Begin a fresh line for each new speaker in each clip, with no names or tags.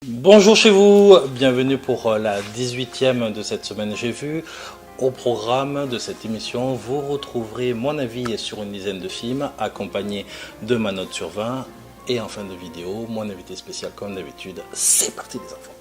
Bonjour chez vous, bienvenue pour la 18e de cette semaine J'ai vu. Au programme de cette émission, vous retrouverez mon avis sur une dizaine de films, accompagné de ma note sur 20. Et en fin de vidéo, mon invité spécial comme d'habitude. C'est parti les enfants.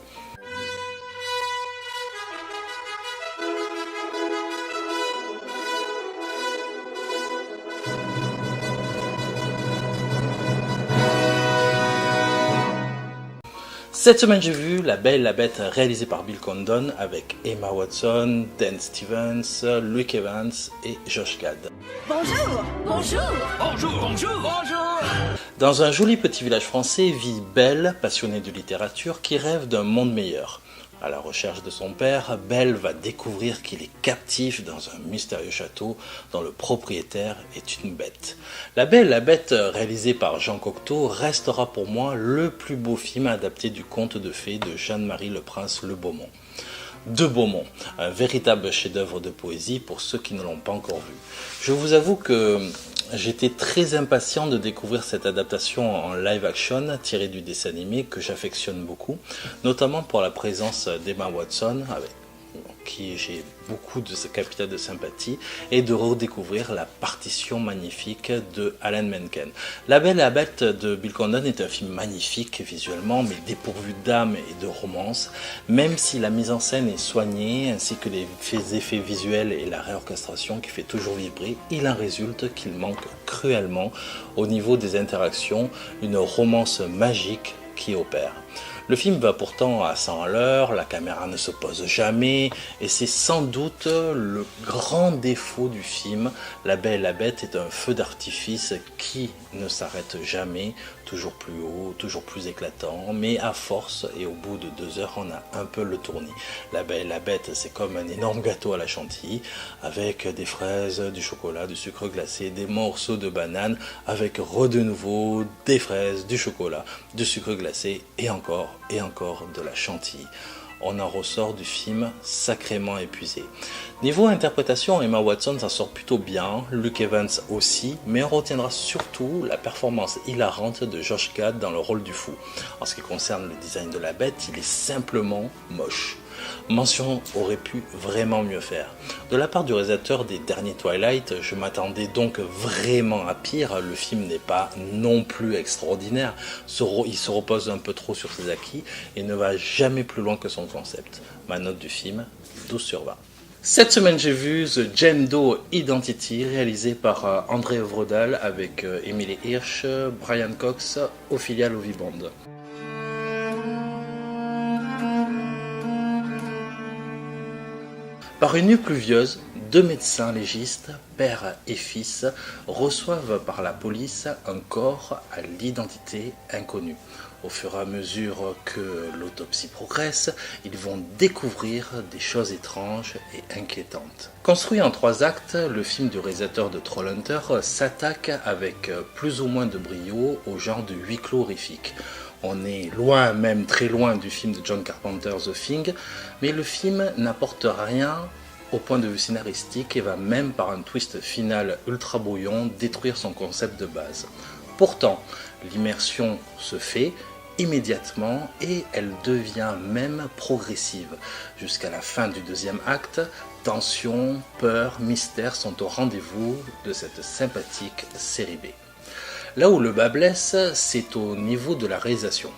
Cette semaine, j'ai vu La Belle et la Bête réalisée par Bill Condon avec Emma Watson, Dan Stevens, Luke Evans et Josh Gad.
Bonjour, bonjour, bonjour, bonjour, bonjour.
Dans un joli petit village français vit Belle, passionnée de littérature, qui rêve d'un monde meilleur. À la recherche de son père, Belle va découvrir qu'il est captif dans un mystérieux château dont le propriétaire est une bête. La Belle et la Bête, réalisée par Jean Cocteau, restera pour moi le plus beau film adapté du conte de fées de Jeanne-Marie Le Prince Le Beaumont. De Beaumont, un véritable chef-d'œuvre de poésie pour ceux qui ne l'ont pas encore vu. Je vous avoue que j'étais très impatient de découvrir cette adaptation en live action tirée du dessin animé que j'affectionne beaucoup, notamment pour la présence d'Emma Watson, avec qui j'ai beaucoup de ce capital de sympathie, et de redécouvrir la partition magnifique de Alan Menken. La Belle et la Bête de Bill Condon est un film magnifique visuellement, mais dépourvu d'âme et de romance, même si la mise en scène est soignée, ainsi que les effets visuels et la réorchestration qui fait toujours vibrer, il en résulte qu'il manque cruellement, au niveau des interactions, une romance magique qui opère. Le film va pourtant à 100 à l'heure, la caméra ne se pose jamais, et c'est sans doute le grand défaut du film. La Belle et la Bête est un feu d'artifice qui ne s'arrête jamais, toujours plus haut, toujours plus éclatant, mais à force, et au bout de 2 heures, on a un peu le tournis. La Belle et la Bête, c'est comme un énorme gâteau à la chantilly, avec des fraises, du chocolat, du sucre glacé, des morceaux de banane, avec de nouveau des fraises, du chocolat, du sucre glacé, et encore de la chantilly. On en ressort du film sacrément épuisé. Niveau interprétation, Emma Watson s'en sort plutôt bien, Luke Evans aussi, mais on retiendra surtout la performance hilarante de Josh Gad dans le rôle du fou. En ce qui concerne le design de la bête, il est simplement moche. Mention aurait pu vraiment mieux faire. De la part du réalisateur des derniers Twilight, je m'attendais donc vraiment à pire. Le film n'est pas non plus extraordinaire. Il se repose un peu trop sur ses acquis et ne va jamais plus loin que son concept. Ma note du film, 12 sur 20. Cette semaine, j'ai vu The Jane Doe Identity, réalisé par André Œvredal avec Emily Hirsch, Brian Cox, Ophelia Lovibond. Par une nuit pluvieuse, 2 médecins légistes, père et fils, reçoivent par la police un corps à l'identité inconnue. Au fur et à mesure que l'autopsie progresse, ils vont découvrir des choses étranges et inquiétantes. Construit en 3 actes, le film du réalisateur de Trollhunter s'attaque avec plus ou moins de brio au genre de huis clos horrifique. On est loin, même très loin du film de John Carpenter The Thing, mais le film n'apporte rien au point de vue scénaristique et va même par un twist final ultra brouillon détruire son concept de base. Pourtant, l'immersion se fait immédiatement et elle devient même progressive. Jusqu'à la fin du 2e acte, tension, peur, mystère sont au rendez-vous de cette sympathique série B. Là où le bas blesse, c'est au niveau de la réalisation.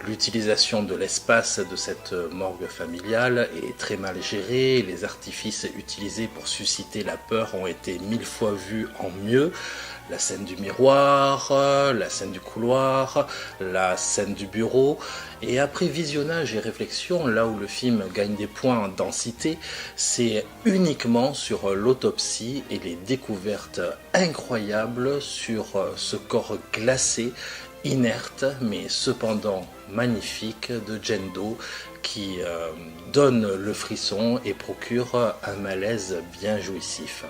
L'utilisation de l'espace de cette morgue familiale est très mal gérée, les artifices utilisés pour susciter la peur ont été 1000 fois vus en mieux. La scène du miroir, la scène du couloir, la scène du bureau. Et après visionnage et réflexion, là où le film gagne des points en densité, c'est uniquement sur l'autopsie et les découvertes incroyables sur ce corps glacé, inerte, mais cependant magnifique de Jane Doe qui donne le frisson et procure un malaise bien jouissif.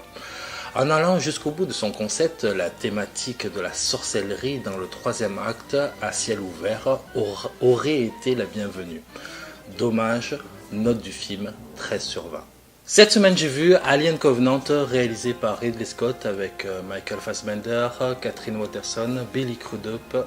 En allant jusqu'au bout de son concept, la thématique de la sorcellerie dans le 3e acte à ciel ouvert aurait été la bienvenue. Dommage, note du film 13 sur 20. Cette semaine, j'ai vu Alien Covenant, réalisé par Ridley Scott avec Michael Fassbender, Catherine Waterston, Billy Crudup.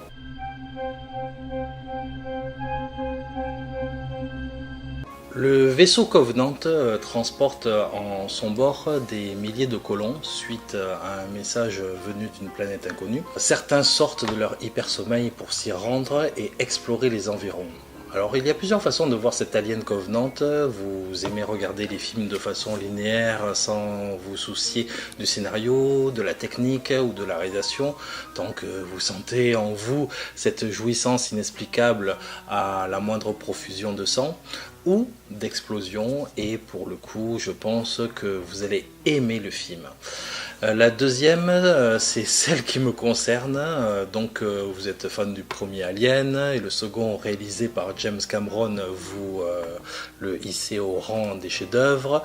Le vaisseau Covenant transporte en son bord des milliers de colons suite à un message venu d'une planète inconnue. Certains sortent de leur hypersommeil pour s'y rendre et explorer les environs. Alors il y a plusieurs façons de voir cet Alien Covenant. Vous aimez regarder les films de façon linéaire sans vous soucier du scénario, de la technique ou de la réalisation, tant que vous sentez en vous cette jouissance inexplicable à la moindre profusion de sang ou d'explosion, et pour le coup je pense que vous allez aimer le film. La deuxième, c'est celle qui me concerne, donc vous êtes fan du premier Alien, et le second réalisé par James Cameron, vous le hissez au rang des chefs-d'œuvre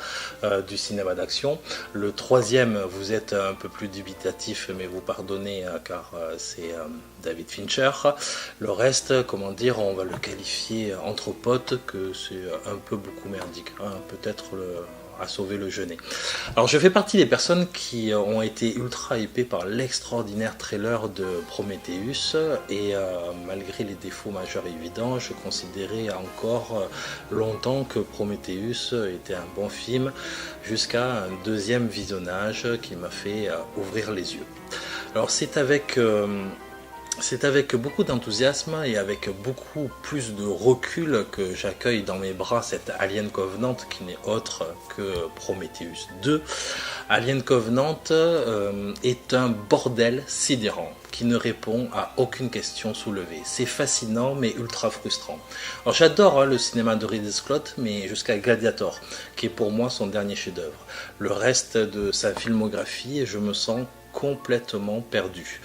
du cinéma d'action. Le troisième, vous êtes un peu plus dubitatif, mais vous pardonnez car c'est David Fincher. Le reste, comment dire, on va le qualifier entre potes, que c'est un peu beaucoup merdique, hein, peut-être à sauver le genêt. Alors je fais partie des personnes qui ont été ultra hypées par l'extraordinaire trailer de Prometheus, et malgré les défauts majeurs évidents, je considérais encore longtemps que Prometheus était un bon film, jusqu'à un deuxième visionnage qui m'a fait ouvrir les yeux. Alors c'est avec beaucoup d'enthousiasme et avec beaucoup plus de recul que j'accueille dans mes bras cet Alien Covenant, qui n'est autre que Prometheus 2. Alien Covenant est un bordel sidérant qui ne répond à aucune question soulevée. C'est fascinant mais ultra frustrant. Alors j'adore le cinéma de Ridley Scott, mais jusqu'à Gladiator, qui est pour moi son dernier chef-d'œuvre. Le reste de sa filmographie, je me sens complètement perdu.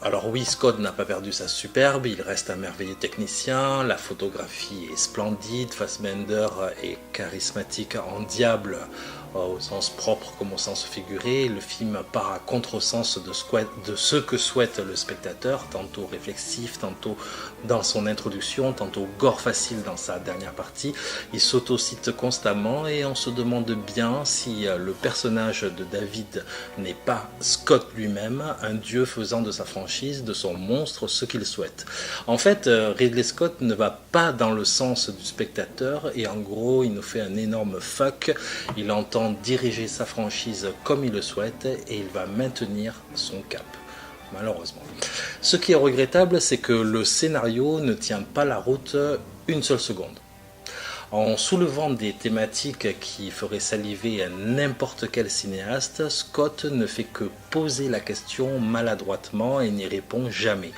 Alors oui, Scott n'a pas perdu sa superbe, il reste un merveilleux technicien, la photographie est splendide, Fassbender est charismatique en diable, au sens propre comme au sens figuré. Le film part à contresens de ce que souhaite le spectateur, tantôt réflexif, tantôt dans son introduction, tantôt gore facile dans sa dernière partie. Il s'autocite constamment et on se demande bien si le personnage de David n'est pas Scott lui-même, un dieu faisant de sa franchise, de son monstre, ce qu'il souhaite. En fait, Ridley Scott ne va pas dans le sens du spectateur, et en gros il nous fait un énorme fuck. Il entend diriger sa franchise comme il le souhaite et il va maintenir son cap, malheureusement. Ce qui est regrettable, c'est que le scénario ne tient pas la route une seule seconde. En soulevant des thématiques qui feraient saliver n'importe quel cinéaste, Scott ne fait que poser la question maladroitement et n'y répond jamais.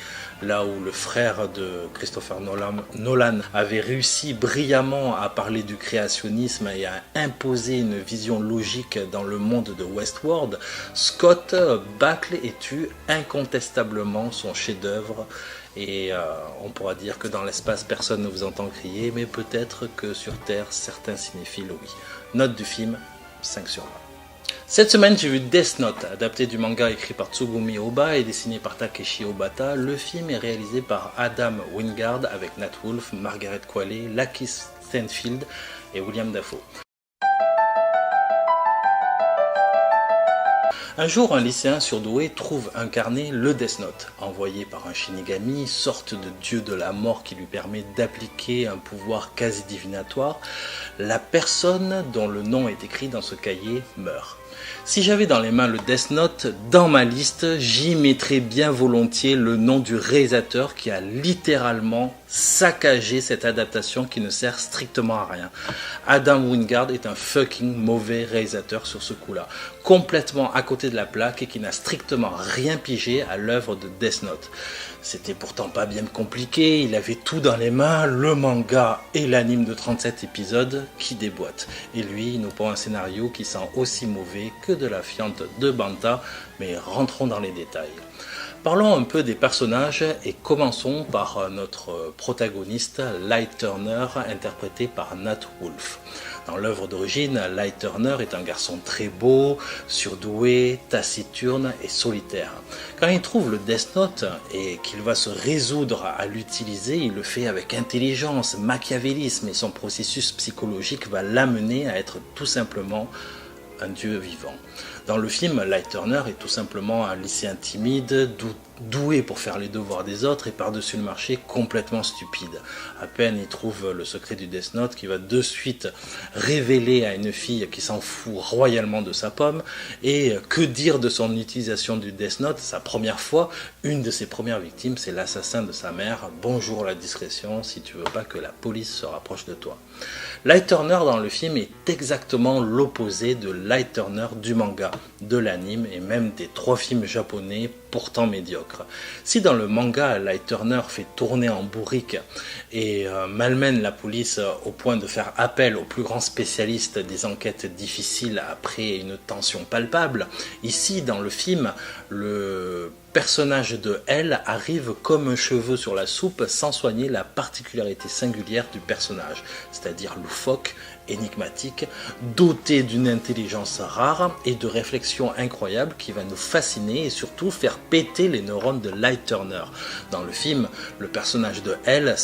Là où le frère de Christopher Nolan avait réussi brillamment à parler du créationnisme et à imposer une vision logique dans le monde de Westworld, Scott bâcle et tue incontestablement son chef-d'œuvre. Et on pourra dire que dans l'espace personne ne vous entend crier, mais peut-être que sur Terre certains cinéphiles oui. Note du film, 5 sur 20. Cette semaine j'ai vu Death Note, adapté du manga écrit par Tsugumi Ohba et dessiné par Takeshi Obata. Le film est réalisé par Adam Wingard avec Nat Wolff, Margaret Qualley, Lakeith Stanfield et William Dafoe. Un jour, un lycéen surdoué trouve incarné le Death Note, envoyé par un Shinigami, sorte de dieu de la mort qui lui permet d'appliquer un pouvoir quasi divinatoire. La personne dont le nom est écrit dans ce cahier meurt. Si j'avais dans les mains le Death Note, dans ma liste, j'y mettrais bien volontiers le nom du réalisateur qui a littéralement saccagé cette adaptation qui ne sert strictement à rien. Adam Wingard est un fucking mauvais réalisateur sur ce coup-là, complètement à côté de la plaque et qui n'a strictement rien pigé à l'œuvre de Death Note. C'était pourtant pas bien compliqué, il avait tout dans les mains, le manga et l'anime de 37 épisodes qui déboîtent. Et lui, il nous pond un scénario qui sent aussi mauvais que de la fiente de Banta, mais rentrons dans les détails. Parlons un peu des personnages et commençons par notre protagoniste, Light Turner, interprété par Nat Wolff. Dans l'œuvre d'origine, Light Turner est un garçon très beau, surdoué, taciturne et solitaire. Quand il trouve le Death Note et qu'il va se résoudre à l'utiliser, il le fait avec intelligence, machiavélisme, et son processus psychologique va l'amener à être tout simplement un dieu vivant. Dans le film, Light Turner est tout simplement un lycéen timide, doué pour faire les devoirs des autres et par-dessus le marché complètement stupide. À peine il trouve le secret du Death Note qui va de suite révéler à une fille qui s'en fout royalement de sa pomme. Et que dire de son utilisation du Death Note, sa première fois, une de ses premières victimes, c'est l'assassin de sa mère. Bonjour la discrétion si tu veux pas que la police se rapproche de toi. Light Turner dans le film est exactement l'opposé de Light Turner du manga, de l'anime et même des 3 films japonais pourtant médiocres. Si dans le manga, Light Turner fait tourner en bourrique et malmène la police au point de faire appel aux plus grands spécialistes des enquêtes difficiles après une tension palpable, ici dans le film, le personnage de L arrive comme un cheveu sur la soupe sans soigner la particularité singulière du personnage, c'est-à-dire loufoque, énigmatique, doté d'une intelligence rare et de réflexions incroyables qui va nous fasciner et surtout faire péter les neurones de Light Turner. Dans le film, le personnage de L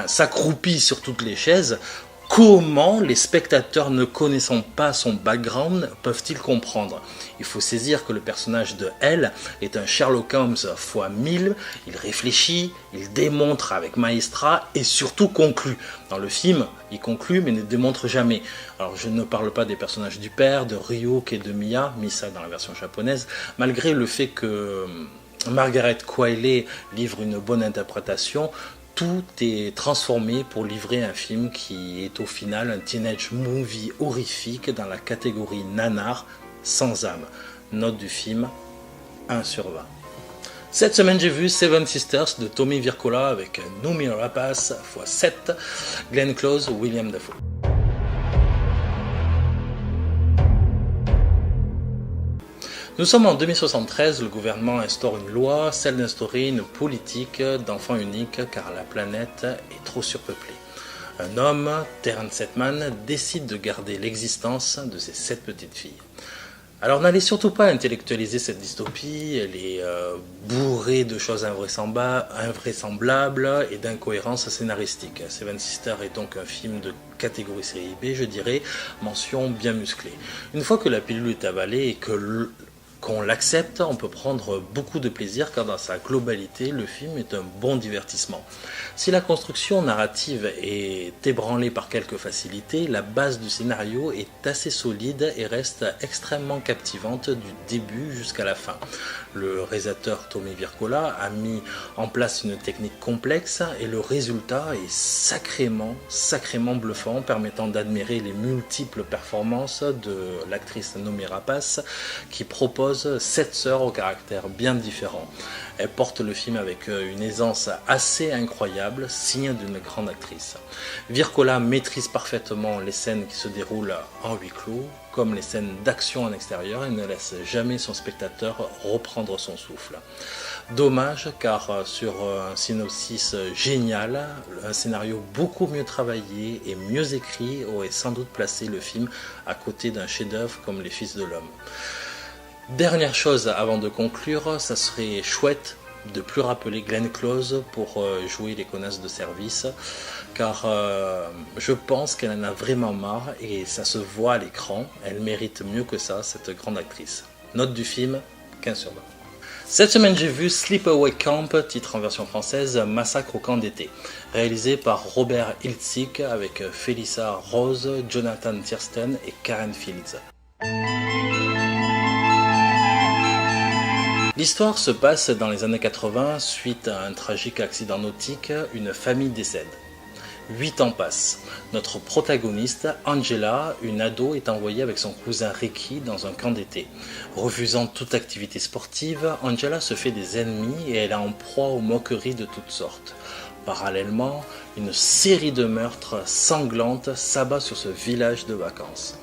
s'accroupit sur toutes les chaises. Comment les spectateurs ne connaissant pas son background peuvent-ils comprendre? Il faut saisir que le personnage de L est un Sherlock Holmes fois 1000, il réfléchit, il démontre avec maestrat et surtout conclut. Dans le film, il conclut mais ne démontre jamais. Alors je ne parle pas des personnages du père, de Ryuk et de Misa dans la version japonaise, malgré le fait que Margaret Qualley livre une bonne interprétation. Tout est transformé pour livrer un film qui est au final un teenage movie horrifique dans la catégorie nanar sans âme. Note du film 1/20. Cette semaine j'ai vu Seven Sisters de Tommy Wirkola avec Noomi Rapace x7, Glenn Close, William Dafoe. Nous sommes en 2073, le gouvernement instaure une loi, celle d'instaurer une politique d'enfants uniques car la planète est trop surpeuplée. Un homme, Terrence Hetman, décide de garder l'existence de ses 7 petites filles. Alors n'allez surtout pas intellectualiser cette dystopie, elle est bourrée de choses invraisemblables et d'incohérences scénaristiques. Seven Sisters est donc un film de catégorie série B, je dirais, mention bien musclée. Une fois que la pilule est avalée et qu'on l'accepte, on peut prendre beaucoup de plaisir car dans sa globalité, le film est un bon divertissement. Si la construction narrative est ébranlée par quelques facilités, la base du scénario est assez solide et reste extrêmement captivante du début jusqu'à la fin. Le réalisateur Tommy Wirkola a mis en place une technique complexe et le résultat est sacrément bluffant, permettant d'admirer les multiples performances de l'actrice Noomi Rapace qui propose 7 sœurs au caractère bien différent. Elle porte le film avec une aisance assez incroyable, signe d'une grande actrice. Wirkola maîtrise parfaitement les scènes qui se déroulent en huis clos, comme les scènes d'action en extérieur et ne laisse jamais son spectateur reprendre son souffle. Dommage car sur un synopsis génial, un scénario beaucoup mieux travaillé et mieux écrit aurait sans doute placé le film à côté d'un chef-d'œuvre comme Les Fils de l'Homme. Dernière chose avant de conclure, ça serait chouette de plus rappeler Glenn Close pour jouer les connasses de service, car je pense qu'elle en a vraiment marre et ça se voit à l'écran, elle mérite mieux que ça, cette grande actrice. Note du film, 15/20. Cette semaine j'ai vu Sleepaway Camp, titre en version française Massacre au camp d'été, réalisé par Robert Hiltzik avec Felissa Rose, Jonathan Tiersten et Karen Fields. L'histoire se passe dans les années 80, suite à un tragique accident nautique, une famille décède. 8 ans passent. Notre protagoniste, Angela, une ado, est envoyée avec son cousin Ricky dans un camp d'été. Refusant toute activité sportive, Angela se fait des ennemis et elle est en proie aux moqueries de toutes sortes. Parallèlement, une série de meurtres sanglantes s'abat sur ce village de vacances.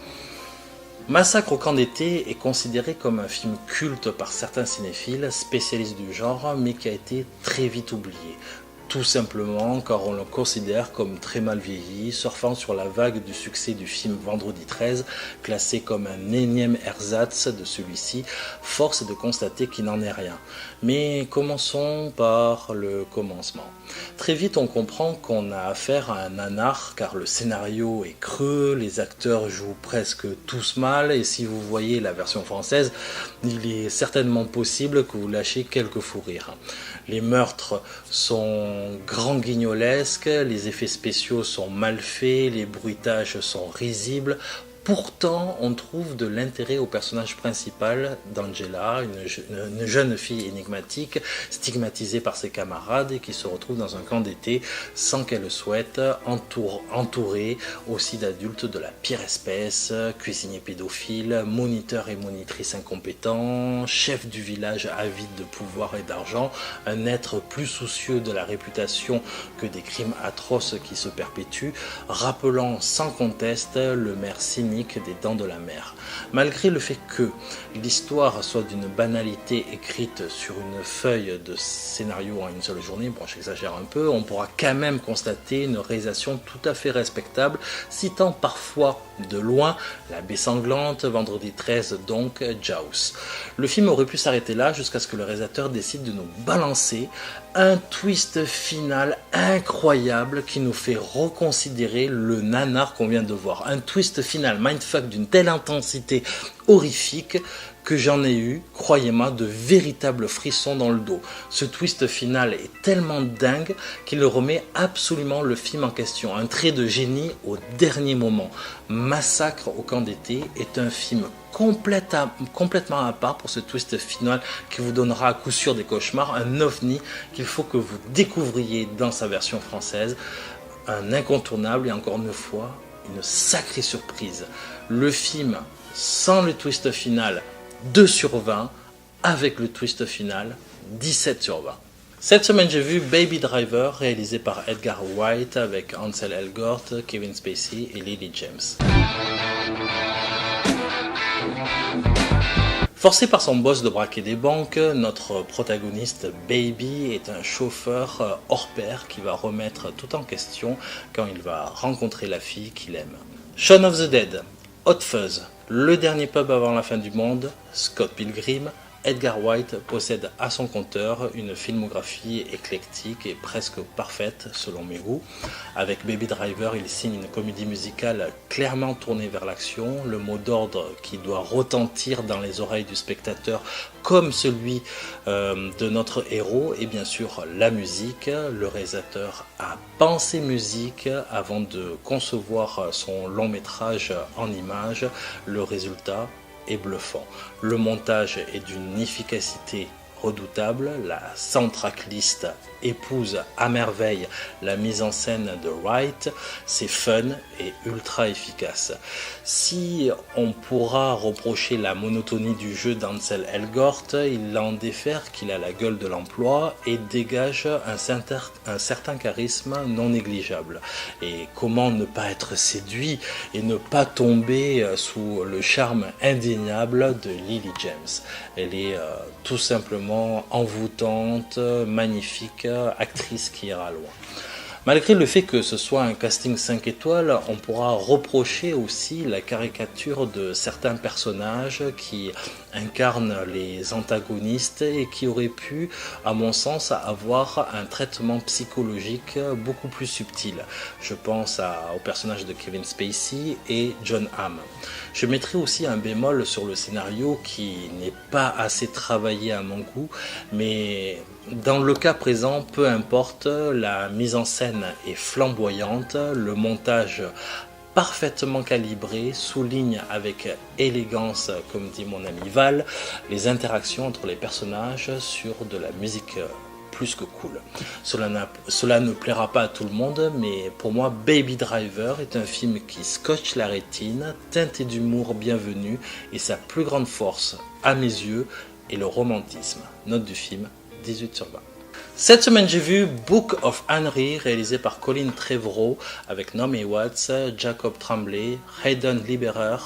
Massacre au camp d'été est considéré comme un film culte par certains cinéphiles, spécialistes du genre, mais qui a été très vite oublié. tout simplement car on le considère comme très mal vieilli, surfant sur la vague du succès du film Vendredi 13, classé comme un énième ersatz de celui-ci. Force est de constater qu'il n'en est rien. Mais commençons par le commencement. Très vite on comprend qu'on a affaire à un nanar car le scénario est creux, les acteurs jouent presque tous mal et si vous voyez la version française, il est certainement possible que vous lâchiez quelques fous rires. Les meurtres sont grand guignolesques, les effets spéciaux sont mal faits, les bruitages sont risibles. Pourtant, on trouve de l'intérêt au personnage principal d'Angela, une jeune fille énigmatique, stigmatisée par ses camarades et qui se retrouve dans un camp d'été sans qu'elle le souhaite, entourée aussi d'adultes de la pire espèce, cuisiniers pédophiles, moniteurs et monitrices incompétents, chef du village avide de pouvoir et d'argent, un être plus soucieux de la réputation que des crimes atroces qui se perpétuent, rappelant sans conteste le maire cynique des Dents de la Mer. Malgré le fait que l'histoire soit d'une banalité écrite sur une feuille de scénario en une seule journée, bon j'exagère un peu, on pourra quand même constater une réalisation tout à fait respectable, citant parfois de loin La Baie Sanglante, Vendredi 13 donc, Jaws. Le film aurait pu s'arrêter là jusqu'à ce que le réalisateur décide de nous balancer un twist final incroyable qui nous fait reconsidérer le nanar qu'on vient de voir. Un twist final mindfuck d'une telle intensité horrifique que j'en ai eu, croyez-moi, de véritables frissons dans le dos. Ce twist final est tellement dingue qu'il remet absolument le film en question. Un trait de génie au dernier moment. Massacre au camp d'été est un film complètement à part pour ce twist final qui vous donnera à coup sûr des cauchemars. Un ovni qu'il faut que vous découvriez dans sa version française. Un incontournable et encore une fois, une sacrée surprise. Le film sans le twist final, 2 sur 20, avec le twist final, 17 sur 20. Cette semaine, j'ai vu Baby Driver, réalisé par Edgar Wright, avec Ansel Elgort, Kevin Spacey et Lily James. Forcé par son boss de braquer des banques, notre protagoniste Baby est un chauffeur hors pair qui va remettre tout en question quand il va rencontrer la fille qu'il aime. Shaun of the Dead, Hot Fuzz, Le dernier pub avant la fin du monde, Scott Pilgrim, Edgar Wright possède à son compteur une filmographie éclectique et presque parfaite selon mes goûts. Avec Baby Driver, il signe une comédie musicale clairement tournée vers l'action, le mot d'ordre qui doit retentir dans les oreilles du spectateur comme celui de notre héros et bien sûr la musique. Le réalisateur a pensé musique avant de concevoir son long métrage en images. Le résultat est bluffant. Le montage est d'une efficacité redoutable, la soundtrack list épouse à merveille la mise en scène de Wright, c'est fun et ultra efficace. Si on pourra reprocher la monotonie du jeu d'Ansel Elgort, il en défère qu'il a la gueule de l'emploi et dégage un certain charisme non négligeable. Et comment ne pas être séduit et ne pas tomber sous le charme indéniable de Lily James. Elle est tout simplement envoûtante, magnifique, actrice qui ira loin. Malgré le fait que ce soit un casting 5 étoiles, on pourra reprocher aussi la caricature de certains personnages qui incarnent les antagonistes et qui auraient pu, à mon sens, avoir un traitement psychologique beaucoup plus subtil. Je pense au personnage de Kevin Spacey et Jon Hamm. Je mettrai aussi un bémol sur le scénario qui n'est pas assez travaillé à mon goût, mais dans le cas présent, peu importe, la mise en scène est flamboyante, le montage parfaitement calibré souligne avec élégance, comme dit mon ami Val, les interactions entre les personnages sur de la musique plus que cool. Cela ne plaira pas à tout le monde, mais pour moi Baby Driver est un film qui scotche la rétine, teinté d'humour bienvenu et sa plus grande force, à mes yeux, est le romantisme. Note du film, 18 sur 20. Cette semaine, j'ai vu Book of Henry, réalisé par Colin Trevorrow, avec Naomi Watts, Jacob Tremblay, Hayden Liberer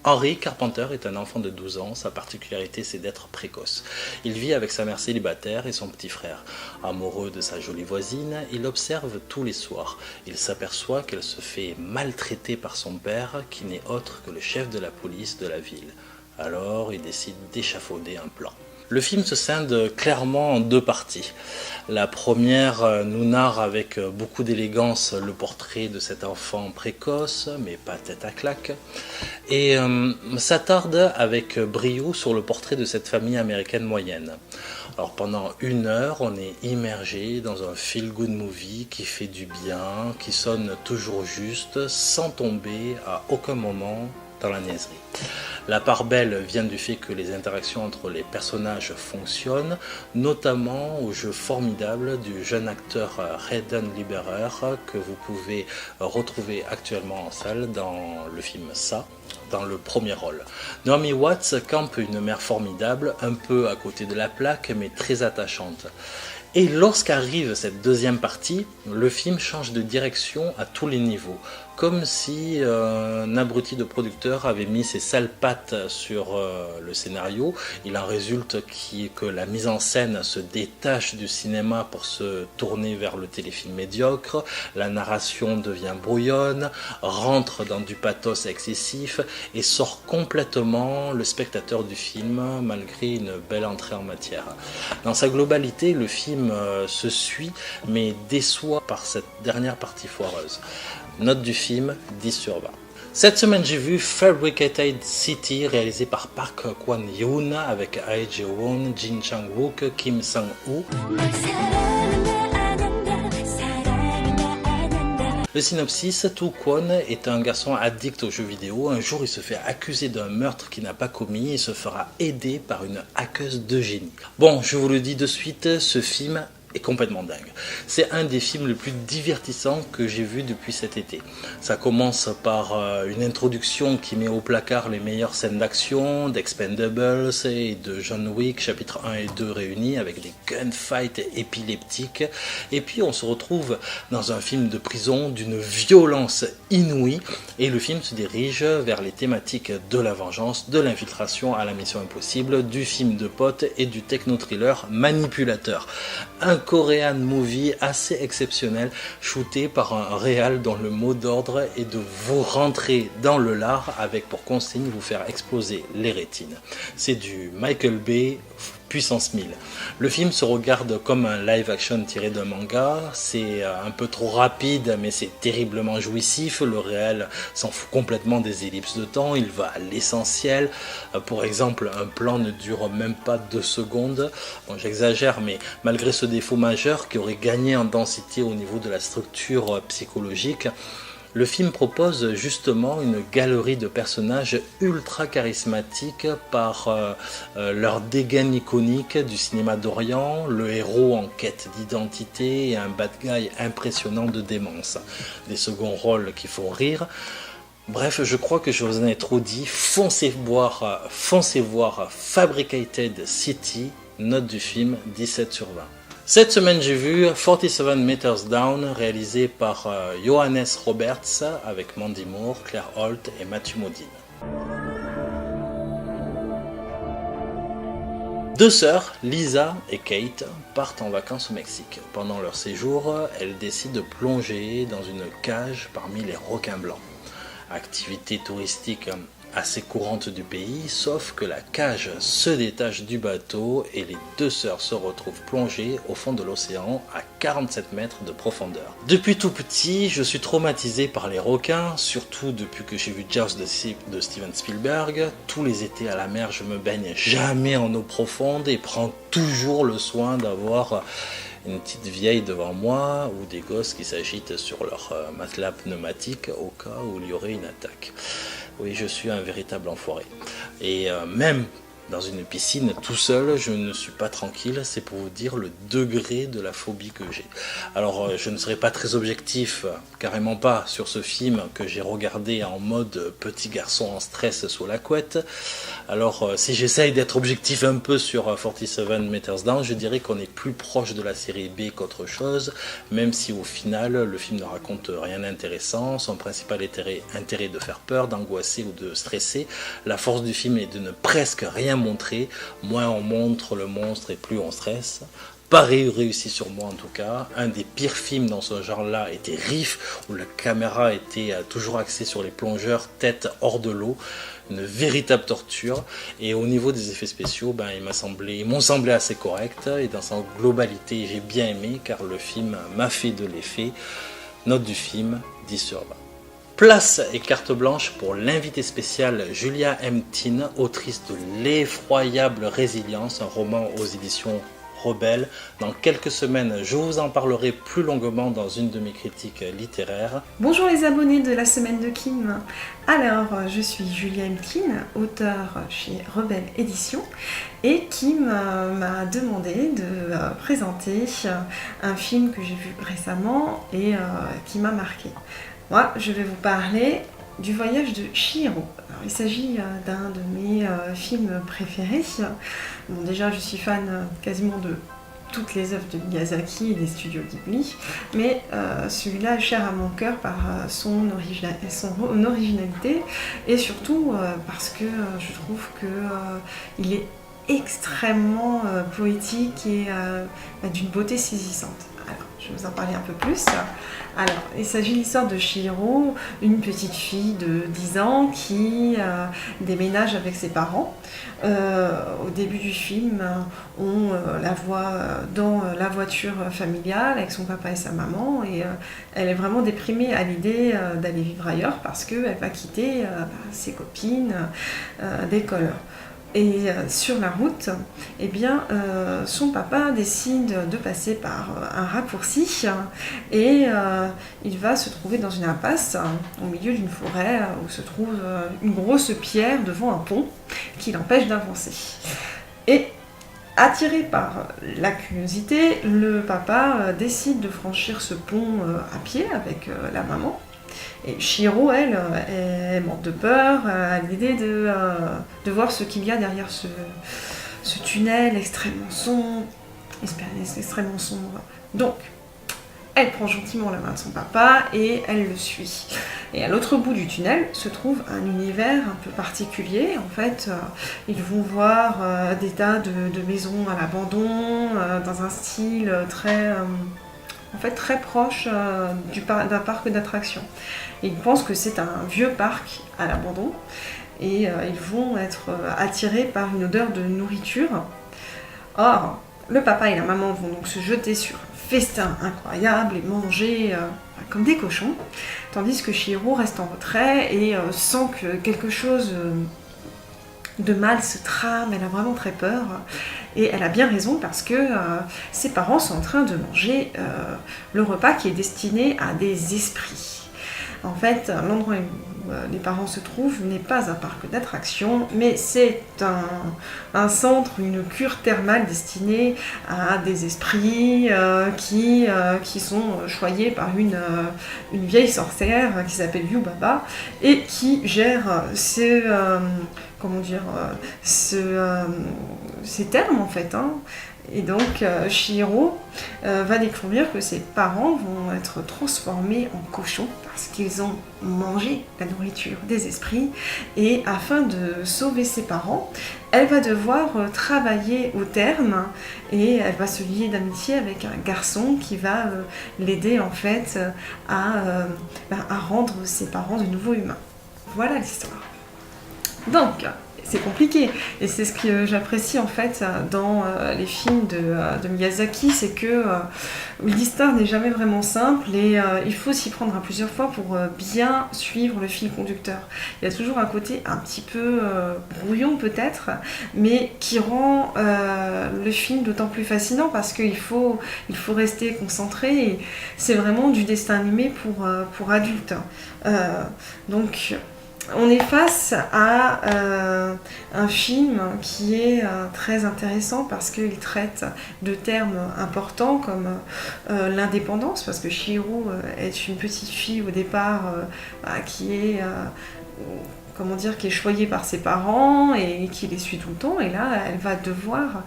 Henry Carpenter est un enfant de 12 ans, sa particularité c'est d'être précoce. Il vit avec sa mère célibataire et son petit frère. Amoureux de sa jolie voisine, il observe tous les soirs. Il s'aperçoit qu'elle se fait maltraiter par son père, qui n'est autre que le chef de la police de la ville. Alors il décide d'échafauder un plan. Le film se scinde clairement en deux parties. La première nous narre avec beaucoup d'élégance le portrait de cet enfant précoce, mais pas tête à claque, et s'attarde avec brio sur le portrait de cette famille américaine moyenne. Alors pendant 1 heure, on est immergé dans un feel-good movie qui fait du bien, qui sonne toujours juste, sans tomber à aucun moment dans la niaiserie. La part belle vient du fait que les interactions entre les personnages fonctionnent, notamment au jeu formidable du jeune acteur Hayden Lieberer que vous pouvez retrouver actuellement en salle dans le film Ça, dans le premier rôle. Naomi Watts campe une mère formidable, un peu à côté de la plaque, mais très attachante. Et lorsqu'arrive cette deuxième partie, le film change de direction à tous les niveaux, comme si un abruti de producteur avait mis ses sales pattes sur le scénario. Il en résulte que la mise en scène se détache du cinéma pour se tourner vers le téléfilm médiocre, la narration devient brouillonne, rentre dans du pathos excessif et sort complètement le spectateur du film malgré une belle entrée en matière. Dans sa globalité, le film se suit mais déçoit par cette dernière partie foireuse. Note du film, 10 sur 20. Cette semaine, j'ai vu Fabricated City, réalisé par Park Kwon-yoon avec Ahn Jae-won, Jin Chang-wook, Kim Sang-woo. Le synopsis, To Kwon est un garçon addict aux jeux vidéo. Un jour, il se fait accuser d'un meurtre qu'il n'a pas commis et se fera aider par une hackeuse de génie. Bon, je vous le dis de suite, ce film est complètement dingue. C'est un des films les plus divertissants que j'ai vu depuis cet été. Ça commence par une introduction qui met au placard les meilleures scènes d'action d'Expendables et de John Wick chapitres 1 et 2 réunis avec des gunfights épileptiques. Et puis on se retrouve dans un film de prison d'une violence inouïe et le film se dirige vers les thématiques de la vengeance, de l'infiltration à la mission impossible, du film de potes et du techno-thriller manipulateur. Un Korean movie assez exceptionnel, shooté par un réal dont le mot d'ordre est de vous rentrer dans le lard avec pour consigne vous faire exploser les rétines. C'est du Michael Bay puissance 1000. Le film se regarde comme un live action tiré d'un manga, c'est un peu trop rapide mais c'est terriblement jouissif, le réel s'en fout complètement des ellipses de temps, il va à l'essentiel. Pour exemple, un plan ne dure même pas 2 secondes, bon, j'exagère mais malgré ce défaut majeur qui aurait gagné en densité au niveau de la structure psychologique, le film propose justement une galerie de personnages ultra charismatiques par leur dégaine iconique du cinéma d'Orient, le héros en quête d'identité et un bad guy impressionnant de démence. Des seconds rôles qui font rire. Bref, je crois que je vous en ai trop dit. Foncez voir Fabricated City, note du film 17 sur 20. Cette semaine, j'ai vu 47 Meters Down, réalisé par Johannes Roberts, avec Mandy Moore, Claire Holt et Matthew Modine. 2 sœurs, Lisa et Kate, partent en vacances au Mexique. Pendant leur séjour, elles décident de plonger dans une cage parmi les requins blancs. Activité touristique assez courante du pays, sauf que la cage se détache du bateau et les 2 sœurs se retrouvent plongées au fond de l'océan à 47 mètres de profondeur. Depuis tout petit, je suis traumatisé par les requins, surtout depuis que j'ai vu Jaws de Steven Spielberg. Tous les étés à la mer, je me baigne jamais en eau profonde et prends toujours le soin d'avoir une petite vieille devant moi ou des gosses qui s'agitent sur leur matelas pneumatique au cas où il y aurait une attaque. Oui, je suis un véritable enfoiré. Et même dans une piscine tout seul, je ne suis pas tranquille, c'est pour vous dire le degré de la phobie que j'ai. Alors je ne serai pas très objectif, carrément pas, sur ce film que j'ai regardé en mode petit garçon en stress sous la couette. Alors si j'essaye d'être objectif un peu sur 47 Meters Down, je dirais qu'on est plus proche de la série B qu'autre chose, même si au final le film ne raconte rien d'intéressant. Son principal intérêt de faire peur, d'angoisser ou de stresser. La force du film est de ne presque rien montrer, moins on montre le monstre et plus on stresse. Pas réussi sur moi en tout cas. Un des pires films dans ce genre-là était Riff, où la caméra était toujours axée sur les plongeurs, tête hors de l'eau. Une véritable torture. Et au niveau des effets spéciaux, ils m'ont semblé assez corrects. Et dans sa globalité, j'ai bien aimé, car le film m'a fait de l'effet. Note du film, 10 sur 20. Place et carte blanche pour l'invité spécial Julia M. Tin, autrice de L'effroyable résilience, un roman aux éditions Rebelle. Dans quelques semaines, je vous en parlerai plus longuement dans une de mes critiques littéraires.
Bonjour les abonnés de la semaine de Kim. Alors, je suis Julia M. Tin, auteure chez Rebelle Éditions, et Kim m'a demandé de présenter un film que j'ai vu récemment et qui m'a marqué. Moi, je vais vous parler du voyage de Chihiro. Alors, il s'agit d'un de mes films préférés. Bon, déjà, je suis fan quasiment de toutes les œuvres de Miyazaki et des studios Ghibli, mais celui-là est cher à mon cœur par son originalité et surtout parce que je trouve qu'il est extrêmement poétique et d'une beauté saisissante. Alors, je vais vous en parler un peu plus. Alors, il s'agit de l'histoire de Chihiro, une petite fille de 10 ans qui déménage avec ses parents. Au début du film, on la voit dans la voiture familiale avec son papa et sa maman, et elle est vraiment déprimée à l'idée d'aller vivre ailleurs parce qu'elle va quitter ses copines d'école. Et sur la route, eh bien, son papa décide de passer par un raccourci et il va se trouver dans une impasse au milieu d'une forêt où se trouve une grosse pierre devant un pont qui l'empêche d'avancer. Et attiré par la curiosité, le papa décide de franchir ce pont à pied avec la maman. Et Chihiro, elle, est morte de peur à l'idée de voir ce qu'il y a derrière ce tunnel extrêmement sombre. Donc, elle prend gentiment la main de son papa et elle le suit. Et à l'autre bout du tunnel se trouve un univers un peu particulier. En fait, ils vont voir des tas de maisons à l'abandon, dans un style très proche d'un parc d'attractions. Ils pensent que c'est un vieux parc à l'abandon et ils vont être attirés par une odeur de nourriture. Or, le papa et la maman vont donc se jeter sur un festin incroyable et manger comme des cochons, tandis que Chihiro reste en retrait et sent que quelque chose de mal se trame. Elle a vraiment très peur. Et elle a bien raison parce que ses parents sont en train de manger le repas qui est destiné à des esprits. En fait, l'endroit où les parents se trouvent n'est pas un parc d'attractions, mais c'est un centre, une cure thermale destinée à des esprits qui sont choyés par une vieille sorcière qui s'appelle Yubaba et qui gère ces termes en fait. Et donc Chihiro va découvrir que ses parents vont être transformés en cochons parce qu'ils ont mangé la nourriture des esprits, et afin de sauver ses parents, elle va devoir travailler au terme et elle va se lier d'amitié avec un garçon qui va l'aider en fait à rendre ses parents de nouveau humains. Voilà l'histoire. Donc, c'est compliqué, et c'est ce que j'apprécie en fait dans les films de Miyazaki, c'est que l'histoire n'est jamais vraiment simple et il faut s'y prendre à plusieurs fois pour bien suivre le fil conducteur. Il y a toujours un côté un petit peu brouillon peut-être, mais qui rend le film d'autant plus fascinant parce qu'il faut rester concentré, et c'est vraiment du dessin animé pour adultes. Donc on est face à un film qui est très intéressant parce qu'il traite de termes importants comme l'indépendance, parce que Chihiro est une petite fille au départ qui est comment dire, qui est choyée par ses parents et qui les suit tout le temps, et là elle va devoir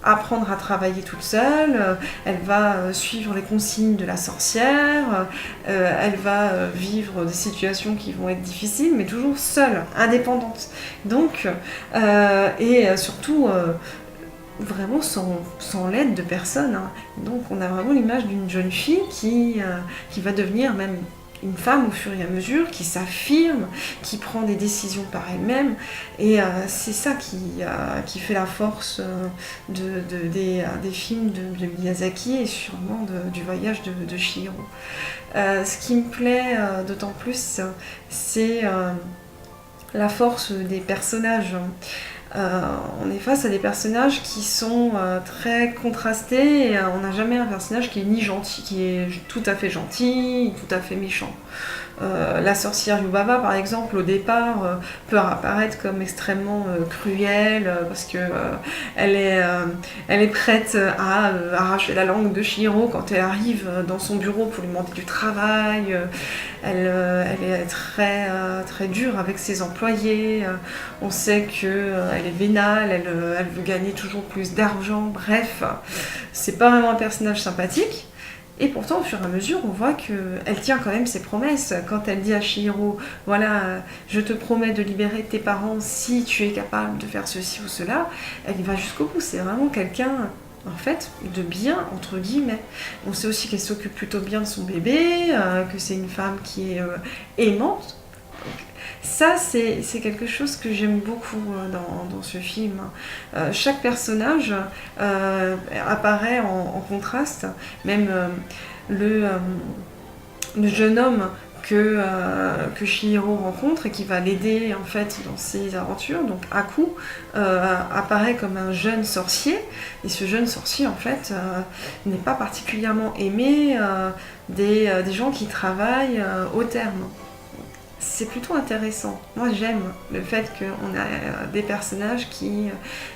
apprendre à travailler toute seule, elle va suivre les consignes de la sorcière, elle va vivre des situations qui vont être difficiles, mais toujours seule, indépendante. Donc, et surtout, vraiment sans l'aide de personne. Hein. Donc on a vraiment l'image d'une jeune fille qui va devenir même une femme au fur et à mesure, qui s'affirme, qui prend des décisions par elle-même, et c'est ça qui fait la force des films de Miyazaki et sûrement du voyage de Chihiro. Ce qui me plaît d'autant plus, c'est la force des personnages. On est face à des personnages qui sont très contrastés, et on n'a jamais un personnage qui est ni gentil, qui est tout à fait gentil, ni tout à fait méchant. La sorcière Yubaba, par exemple, au départ, peut apparaître comme extrêmement cruelle parce que elle est prête à arracher la langue de Chihiro quand elle arrive dans son bureau pour lui demander du travail. Elle est très dure avec ses employés. On sait qu'elle est vénale, elle veut gagner toujours plus d'argent. Bref, c'est pas vraiment un personnage sympathique. Et pourtant, au fur et à mesure, on voit qu'elle tient quand même ses promesses. Quand elle dit à Chihiro, voilà, je te promets de libérer tes parents si tu es capable de faire ceci ou cela, elle y va jusqu'au bout. C'est vraiment quelqu'un, en fait, de bien, entre guillemets. On sait aussi qu'elle s'occupe plutôt bien de son bébé, que c'est une femme qui est aimante. Ça, c'est quelque chose que j'aime beaucoup dans ce film. Chaque personnage apparaît en contraste. Même le jeune homme que Chihiro rencontre et qui va l'aider en fait dans ses aventures, donc Aku, apparaît comme un jeune sorcier, et ce jeune sorcier en fait n'est pas particulièrement aimé des gens qui travaillent au terme. C'est plutôt intéressant. Moi j'aime le fait qu'on a des personnages qui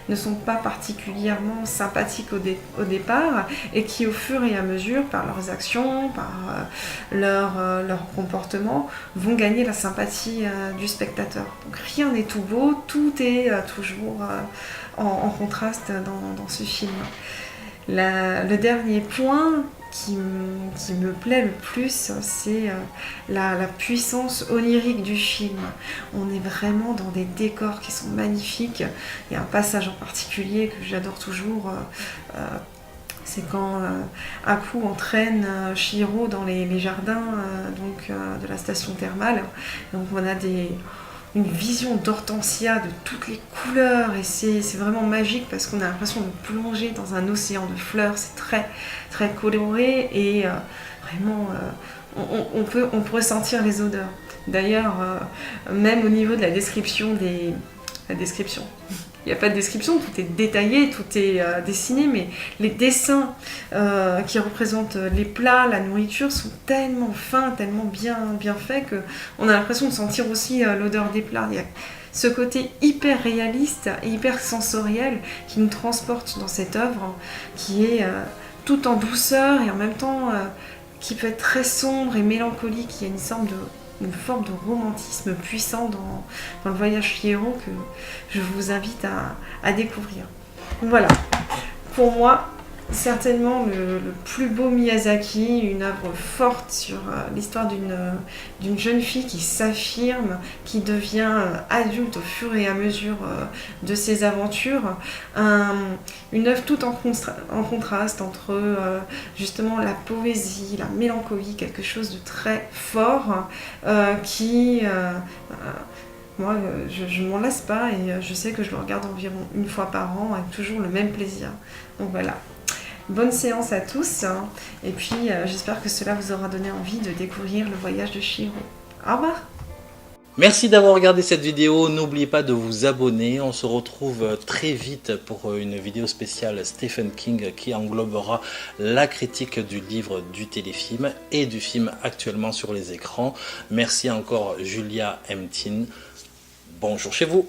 ne sont pas particulièrement sympathiques au départ et qui au fur et à mesure, par leurs actions, par leur comportement, vont gagner la sympathie du spectateur. Donc rien n'est tout beau, tout est toujours en contraste dans ce film. Le dernier point qui me plaît le plus, c'est la puissance onirique du film. On est vraiment dans des décors qui sont magnifiques. Il y a un passage en particulier que j'adore toujours, c'est quand Aku entraîne Chihiro dans les jardins de la station thermale. Donc on a une vision d'hortensia de toutes les couleurs, et c'est vraiment magique parce qu'on a l'impression de plonger dans un océan de fleurs. C'est très très coloré et vraiment on peut sentir les odeurs. D'ailleurs, même au niveau de la description il n'y a pas de description, tout est détaillé, tout est dessiné, mais les dessins qui représentent les plats, la nourriture sont tellement fins, tellement bien faits qu'on a l'impression de sentir aussi l'odeur des plats. Il y a ce côté hyper réaliste et hyper sensoriel qui nous transporte dans cette œuvre, qui est tout en douceur et en même temps qui peut être très sombre et mélancolique. Il y a une forme de romantisme puissant dans le voyage Chihiro que je vous invite à découvrir. Voilà, pour moi, certainement le plus beau Miyazaki, une œuvre forte sur l'histoire d'une jeune fille qui s'affirme, qui devient adulte au fur et à mesure de ses aventures. Une œuvre toute en contraste entre justement la poésie, la mélancolie, quelque chose de très fort qui... moi, je ne m'en lasse pas et je sais que je le regarde environ une fois par an avec toujours le même plaisir. Donc voilà. Bonne séance à tous et puis j'espère que cela vous aura donné envie de découvrir le voyage de Chihiro. Au revoir!
Merci d'avoir regardé cette vidéo, n'oubliez pas de vous abonner, on se retrouve très vite pour une vidéo spéciale Stephen King qui englobera la critique du livre, du téléfilm et du film actuellement sur les écrans. Merci encore Julia Emtin, bonjour chez vous.